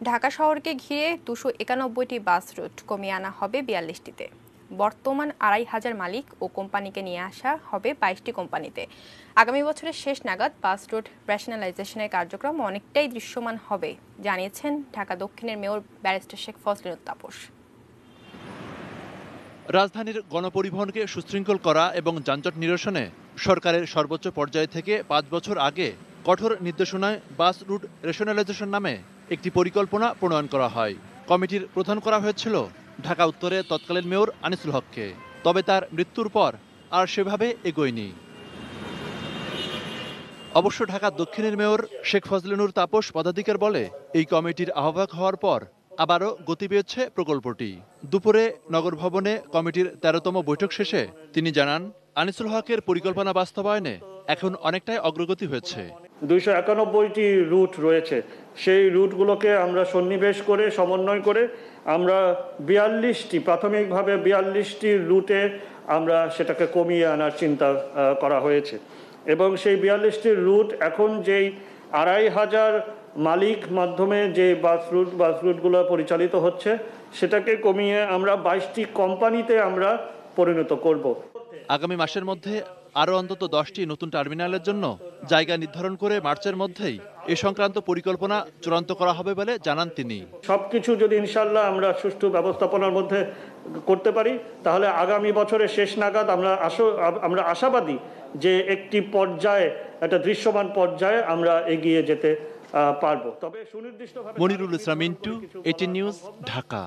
ঢাকা শহরকে ঘিরে 291টি bus route কমিয়ে আনা হবে 42টিতে। বর্তমান 2500 মালিক ও কোম্পানিকে নিয়ে আসা হবে 22টি কোম্পানিতে। আগামী বছরের শেষ নাগাদ বাস রুট রেশনালাইজেশনের কার্যক্রম অনেকটাই দৃশ্যমান হবে জানিয়েছেন ঢাকা দক্ষিণের মেয়র ব্যারিস্টার শেখ ফজলুল তাপস। রাজধানীর গণপরিবহনকে সুশৃঙ্খল করা এবং যানজট নিরসনে সরকারের সর্বোচ্চ পর্যায় থেকে 5 বছর আগে কঠোর নির্দেশনায় বাস রুট রেশনালাইজেশন নামে একটি পরিকল্পনা প্রণয়ন করা হয়। কমিটির প্রধান করা হয়েছিল ঢাকা উত্তরে তৎকালীন মেয়র আনিসুল হককে, তবে তার মৃত্যুর পর আর সেভাবে এগোয়নি। অবশ্য ঢাকা দক্ষিণের মেয়র শেখ ফজলুল তাপস পদাধিকার বলে এই কমিটির আহ্বায়ক হওয়ার পর আবারও গতি পেয়েছে প্রকল্পটি। দুপুরে নগর ভবনে কমিটির 13তম বৈঠক শেষে তিনি জানান, আনিসুল হকের পরিকল্পনা বাস্তবায়নে এখন অনেকটাই অগ্রগতি হয়েছে। 291টি রুট রয়েছে, সেই রুটগুলোকে আমরা সন্নিবেশ করে সমন্বয় করে আমরা 42টি প্রাথমিকভাবে 42টি রুটে আমরা সেটাকে কমিয়ে আনার চিন্তা করা হয়েছে এবং সেই 42টি রুট এখন যেই 2500 মালিক মাধ্যমে যে বাস রুটগুলো পরিচালিত হচ্ছে সেটাকে কমিয়ে আমরা 22টি কোম্পানিতে আমরা পরিণত করব। আগামী মাসের মধ্যে আরও অন্তত 10টি নতুন টার্মিনালের জন্য জায়গা নির্ধারণ করে মার্চের মধ্যেই এ সংক্রান্ত পরিকল্পনা চূড়ান্ত করা হবে বলে জানান তিনি। সবকিছু যদি ইনশাল্লাহ আমরা সুষ্ঠু ব্যবস্থাপনার মধ্যে করতে পারি তাহলে আগামী বছরের শেষ নাগাদ আমরা আশাবাদী যে একটি পর্যায়ে, একটা দৃশ্যমান পর্যায়ে আমরা এগিয়ে যেতে পারবো। তবে সুনির্দিষ্টভাবে মনিরুল ইসলাম মিন্টু, 18 নিউজ, ঢাকা।